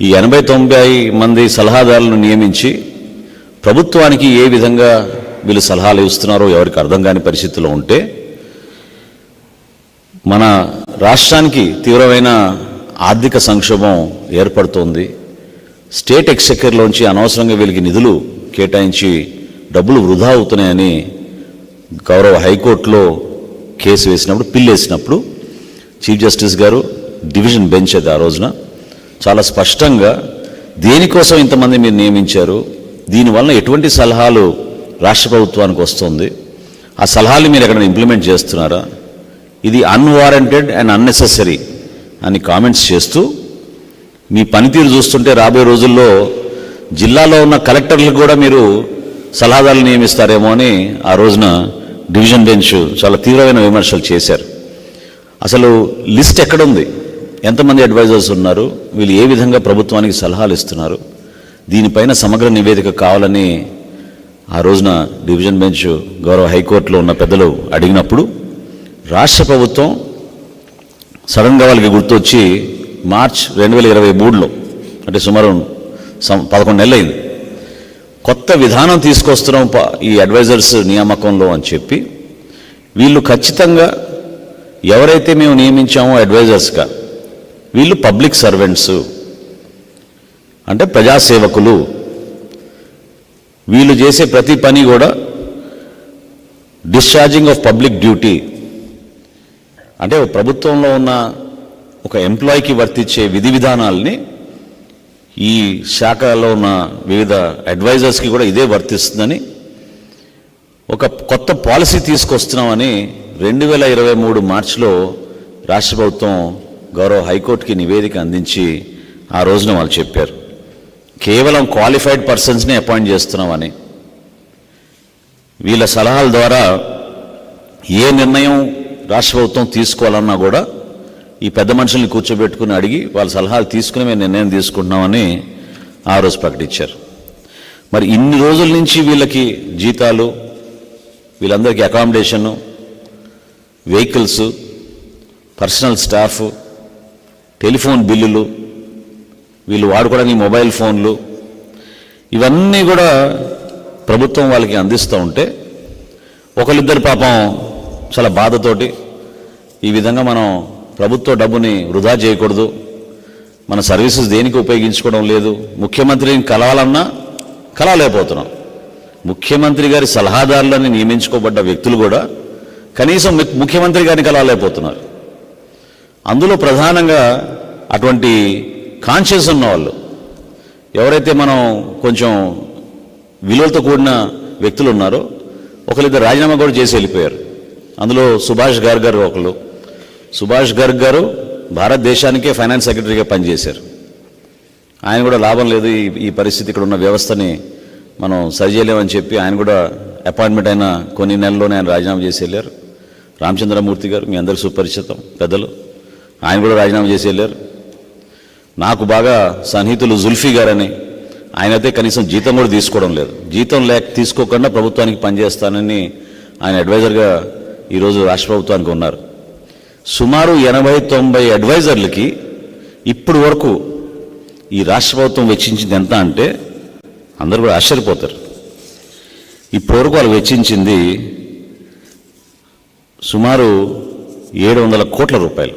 ఈ 80-90 మంది సలహాదారులను నియమించి ప్రభుత్వానికి ఏ విధంగా వీళ్ళు సలహాలు ఇస్తున్నారో ఎవరికి అర్థం కాని పరిస్థితిలో ఉంటే మన రాష్ట్రానికి తీవ్రమైన ఆర్థిక సంక్షోభం ఏర్పడుతోంది. స్టేట్ ఎక్స్చెక్కర్లోంచి అనవసరంగా వీళ్ళకి నిధులు కేటాయించి డబ్బులు వృధా అవుతున్నాయని గౌరవ హైకోర్టులో కేసు వేసినప్పుడు పిల్లేసినప్పుడు చీఫ్ జస్టిస్ గారు డివిజన్ బెంచ్ అది ఆ రోజున చాలా స్పష్టంగా దేనికోసం ఇంతమంది మీరు నియమించారు, దీనివల్ల ఎటువంటి సలహాలు రాష్ట్ర ప్రభుత్వానికి వస్తుంది, ఆ సలహాలు మీరు ఎక్కడ ఇంప్లిమెంట్ చేస్తున్నారా, ఇది అన్వారంటెడ్ అండ్ అన్నెసెసరీ అని కామెంట్స్ చేస్తూ మీ పనితీరు చూస్తుంటే రాబోయే రోజుల్లో జిల్లాలో ఉన్న కలెక్టర్లకు కూడా మీరు సలహాదారులు నియమిస్తారేమో అని ఆ రోజున డివిజన్ బెంచ్ చాలా తీవ్రమైన విమర్శలు చేశారు. అసలు లిస్ట్ ఎక్కడుంది, ఎంతమంది అడ్వైజర్స్ ఉన్నారు, వీళ్ళు ఏ విధంగా ప్రభుత్వానికి సలహాలు ఇస్తున్నారు, దీనిపైన సమగ్ర నివేదిక కావాలని ఆ రోజున డివిజన్ బెంచ్ గౌరవ హైకోర్టులో ఉన్న పెద్దలు అడిగినప్పుడు రాష్ట్ర ప్రభుత్వం సడన్గా వాళ్ళకి గుర్తొచ్చి మార్చ్ 2023లో అంటే సుమారు 11 నెలలు అయింది, కొత్త విధానం తీసుకొస్తున్నాం ఈ అడ్వైజర్స్ నియామకంలో అని చెప్పి వీళ్ళు ఖచ్చితంగా ఎవరైతే మేము నియమించామో అడ్వైజర్స్గా వీళ్ళు పబ్లిక్ సర్వెంట్స్ అంటే ప్రజాసేవకులు, వీళ్ళు చేసే ప్రతి పని కూడా డిశ్చార్జింగ్ ఆఫ్ పబ్లిక్ డ్యూటీ అంటే ప్రభుత్వంలో ఉన్న ఒక ఎంప్లాయీకి వర్తించే విధి విధానాలని ఈ శాఖలో ఉన్న వివిధ అడ్వైజర్స్కి కూడా ఇదే వర్తిస్తుందని ఒక కొత్త పాలసీ తీసుకొస్తున్నామని 2023 మార్చిలో రాష్ట్ర ప్రభుత్వం గౌరవ హైకోర్టుకి నివేదిక అందించి ఆ రోజున వాళ్ళు చెప్పారు. కేవలం క్వాలిఫైడ్ పర్సన్స్ని అపాయింట్ చేస్తున్నామని, వీళ్ళ సలహాల ద్వారా ఏ నిర్ణయం రాష్ట్ర ప్రభుత్వం తీసుకోవాలన్నా కూడా ఈ పెద్ద మనుషుల్ని కూర్చోబెట్టుకుని అడిగి వాళ్ళ సలహాలు తీసుకుని మేము నిర్ణయం తీసుకుంటున్నామని ఆ రోజు ప్రకటించారు. మరి ఇన్ని రోజుల నుంచి వీళ్ళకి జీతాలు, వీళ్ళందరికీ accommodation, vehicles, personal staff, telephone బిల్లులు, వీళ్ళు వాడుకోవడానికి మొబైల్ ఫోన్లు, ఇవన్నీ కూడా ప్రభుత్వం వాళ్ళకి అందిస్తూ ఉంటే ఒకరిద్దరు పాపం చాలా బాధతోటి ఈ విధంగా మనం ప్రభుత్వ డబ్బుని వృధా చేయకూడదు, మన సర్వీసెస్ దేనికి ఉపయోగించుకోవడం లేదు, ముఖ్యమంత్రిని కలవాలన్నా కలవలేకపోతున్నాం, ముఖ్యమంత్రి గారి సలహాదారులని నియమించుకోబడ్డ వ్యక్తులు కూడా కనీసం ముఖ్యమంత్రి గారిని కలవలేకపోతున్నారు. అందులో ప్రధానంగా అటువంటి కాన్షియస్ ఉన్న వాళ్ళు ఎవరైతే మనం కొంచెం విలువలతో కూడిన వ్యక్తులు ఉన్నారో ఒకరిద్దరు రాజీనామా కూడా చేసి వెళ్ళిపోయారు. అందులో సుభాష్ గార్గ్ గారు ఒకళ్ళు. సుభాష్ గార్గ్ గారు భారతదేశానికే ఫైనాన్స్ సెక్రటరీగా పనిచేశారు. ఆయన కూడా లాభం లేదు, ఈ పరిస్థితి ఇక్కడ ఉన్న వ్యవస్థని మనం సరిచేయలేమని చెప్పి ఆయన కూడా అపాయింట్మెంట్ అయిన కొన్ని నెలల్లోనే ఆయన రాజీనామా చేసి వెళ్ళారు. రామచంద్రమూర్తి గారు మీ అందరికీ సుపరిచితం పెద్దలు, ఆయన కూడా రాజీనామా చేసి వెళ్ళారు. నాకు బాగా సన్నిహితులు జుల్ఫీ గారని, ఆయనైతే కనీసం జీతం కూడా తీసుకోవడం లేదు, జీతం తీసుకోకుండా ప్రభుత్వానికి పనిచేస్తానని ఆయన అడ్వైజర్గా ఈరోజు రాష్ట్ర ప్రభుత్వానికి ఉన్నారు. సుమారు 80-90 అడ్వైజర్లకి ఇప్పుడు వరకు ఈ రాష్ట్ర ప్రభుత్వం వెచ్చించింది ఎంత అంటే అందరూ కూడా ఆశ్చర్యపోతారు. ఇప్పటి వరకు వాళ్ళు వెచ్చించింది సుమారు 700 కోట్ల రూపాయలు.